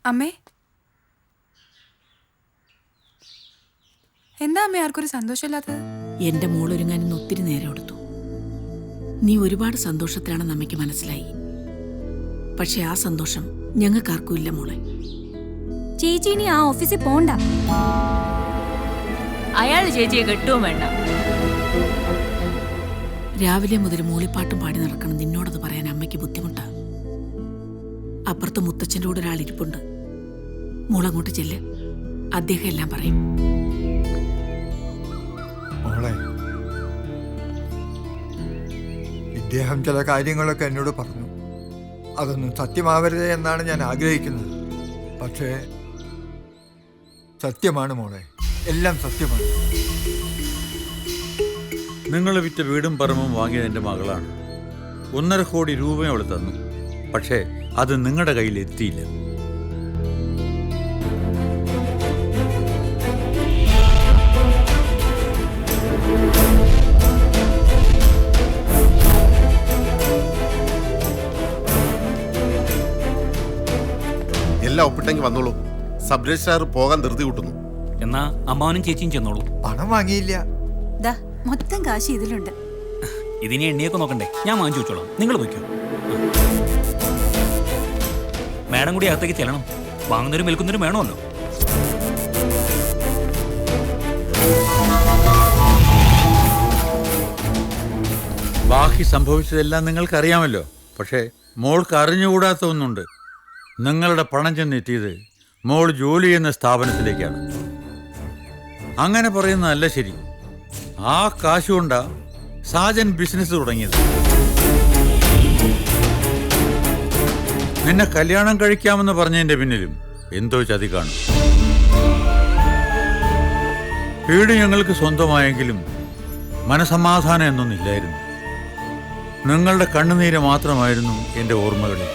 അമ്മേ, എന്താ അമ്മേ ആർക്കൊരു സന്തോഷമില്ലാത്തത്? എന്റെ മോളൊരുങ്ങാനും ഒത്തിരി നേരം എടുത്തു. നീ ഒരുപാട് സന്തോഷത്തിലാണെന്ന് അമ്മയ്ക്ക് മനസ്സിലായി. പക്ഷെ ആ സന്തോഷം ഞങ്ങൾക്കാർക്കും ഇല്ല മോളെ. ചേച്ചി ഇനി ആ ഓഫീസിൽ പോണ്ട. അയാൾ ചേച്ചിയെ കെട്ടുവും വേണ്ട. രാവിലെ മുതൽ മൂളിപ്പാട്ടും പാടി നടക്കണം നിന്നോടത് പറയാൻ അമ്മയ്ക്ക് ബുദ്ധിമുട്ടാ. അപ്പുറത്ത് മുത്തച്ഛൻ്റെ കൂടെ ഒരാൾ ഇരിപ്പുണ്ട്. മോളങ്ങോട്ട് ചെല്ല്, അദ്ദേഹം എല്ലാം പറയും. മോളെ, ഇദ്ദേഹം ചില കാര്യങ്ങളൊക്കെ എന്നോട് പറഞ്ഞു. അതൊന്നും സത്യമാവരുത് എന്നാണ് ഞാൻ ആഗ്രഹിക്കുന്നത്. പക്ഷേ സത്യമാണ് മോളെ, എല്ലാം സത്യമാണ്. നിങ്ങൾ വിറ്റ വീടും പറമ്പും വാങ്ങിയത് എൻ്റെ മകളാണ്. 1.5 കോടി രൂപയും അവൾ തന്നു. പക്ഷേ അത് നിങ്ങളുടെ കയ്യിൽ എത്തിയില്ല. എല്ലാം ഒപ്പിട്ടെങ്കിൽ വന്നോളൂ. സബ് രജിസ്ട്രാർ പോകാൻ ധൃതി കൂട്ടുന്നു. എന്നാ അമ്മാവനും ചേച്ചിയും ചെന്നോളൂ. പണം വാങ്ങിയില്ല. മൊത്തം കാശ് ഇതിലുണ്ട്. ഇതിനെ എണ്ണിയൊക്കെ നോക്കണ്ടേ? ഞാൻ വാങ്ങിച്ചു വെച്ചോളാം, നിങ്ങൾ പോയിക്കോ. മാഡം കൂടി അകത്തേക്ക് ചെല്ലണം. വാങ്ങുന്നവരും വിൽക്കുന്നവരും വേണമല്ലോ. ബാക്കി സംഭവിച്ചതെല്ലാം നിങ്ങൾക്കറിയാമല്ലോ. പക്ഷേ മോൾക്ക് അറിഞ്ഞുകൂടാത്ത ഒന്നുണ്ട്. നിങ്ങളുടെ പണം ചെന്നെത്തിയത് മോൾ ജോലി ചെയ്യുന്ന സ്ഥാപനത്തിലേക്കാണ്. അങ്ങനെ പറയുന്നതല്ല ശരി. ആ കാശുകൊണ്ടാ സാജൻ ബിസിനസ് തുടങ്ങിയത്. നിന്നെ കല്യാണം കഴിക്കാമെന്ന് പറഞ്ഞതിന്റെ പിന്നിലും എന്തോ ചതി കാണും. വീട് ഞങ്ങൾക്ക് സ്വന്തമായെങ്കിലും മനസമാധാനം എന്നൊന്നില്ലായിരുന്നു. നിങ്ങളുടെ കണ്ണുനീര് മാത്രമായിരുന്നു എൻ്റെ ഓർമ്മകളിൽ.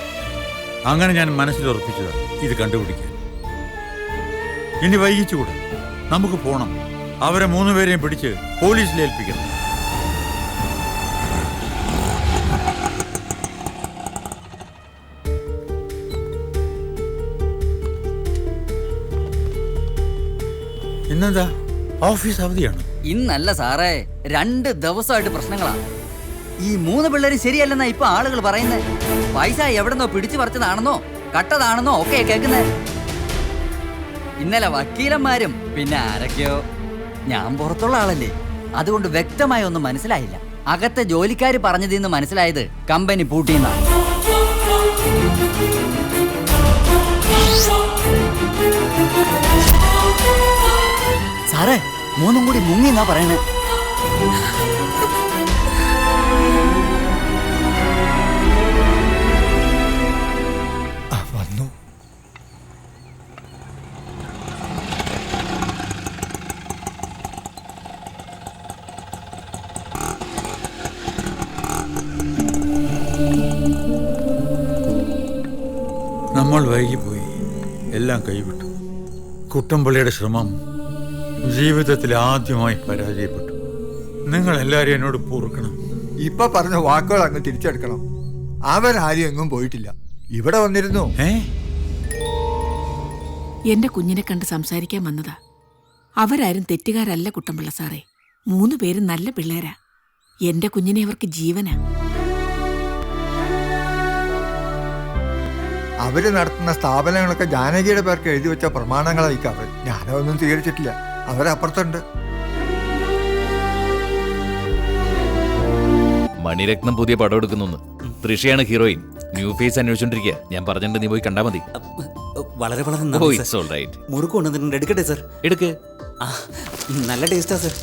അങ്ങനെ ഞാൻ മനസ്സിലുറപ്പിച്ചതാണ് ഇത് കണ്ടുപിടിക്കാൻ. ഇനി വൈകിച്ചുകൂടാ, നമുക്ക് പോണം. അവരെ 3 പേരെയും പിടിച്ച് പോലീസിൽ ഏൽപ്പിക്കണം. ഇന്നെന്താ ഓഫീസ് അവധിയാണ്? ഇന്നല്ല സാറേ, 2 ദിവസമായിട്ട് പ്രശ്നങ്ങളാ. ഈ 3 പിള്ളേര് ശരിയല്ലെന്നാ ഇപ്പൊ ആളുകൾ പറയുന്നത്. പൈസ എവിടെന്നോ പിടിച്ചു പറിച്ചതാണെന്നോ കട്ടതാണെന്നോ ഒക്കെ കേൾക്കുന്നേ. ഇന്നലെ വക്കീലന്മാരും പിന്നെ ആരൊക്കെയോ. ഞാൻ പുറത്തുള്ള ആളല്ലേ, അതുകൊണ്ട് വ്യക്തമായി ഒന്നും മനസ്സിലായില്ല. അകത്തെ ജോലിക്കാര് പറഞ്ഞതിന്ന് മനസ്സിലായത് കമ്പനി പൂട്ടിയെന്നാണ്. സാറേ, 3 കൂടി മുങ്ങിന്നാ പറയണേ. വന്നു. നമ്മൾ വൈകിപ്പോയി, എല്ലാം കൈവിട്ടു. കുട്ടമ്പിള്ളിയുടെ ശ്രമം ജീവിതത്തിൽ ആദ്യമായി പരാജയപ്പെട്ടു. നിങ്ങൾ എല്ലാവരും എന്നോട് പൊറുക്കണം. ഇപ്പൊ പറഞ്ഞ വാക്കുകൾ അങ്ങ് തിരിച്ചെടുക്കണം. അവരാരും എങ്ങും പോയിട്ടില്ല, ഇവിടെ വന്നിരുന്നു. എന്റെ കുഞ്ഞിനെ കണ്ട് സംസാരിക്കാൻ വന്നതാ. അവരാരും തെറ്റുകാരല്ല കുട്ടമ്പിള്ള സാറേ. 3 പേരും നല്ല പിള്ളേരാ. എന്റെ കുഞ്ഞിനെ അവർക്ക് ജീവനാ. അവര് നടത്തുന്ന സ്ഥാപനങ്ങളൊക്കെ ജാനകിയുടെ പേർക്ക് എഴുതി വെച്ച പ്രമാണങ്ങളായിരിക്കും അവർ. ഞാനതൊന്നും സ്വീകരിച്ചിട്ടില്ല. അവരപ്പുറത്തുണ്ട്. മണിരത്നം പുതിയ പടം എടുക്കുന്നു. തൃഷയാണ് ഹീറോയിൻ. ന്യൂ ഫേസ് അന്വേഷിച്ചോണ്ടിരിക്കുക. ഞാൻ പറഞ്ഞിട്ടുണ്ട്, നീ പോയി കണ്ടാ മതി. വളരെ വളരെ മുറുക്ക് കൊണ്ടുവന്നിട്ടുണ്ട്. എടുക്കട്ടെ സർ? എടുക്ക്. നല്ല ടേസ്റ്റാ സർ.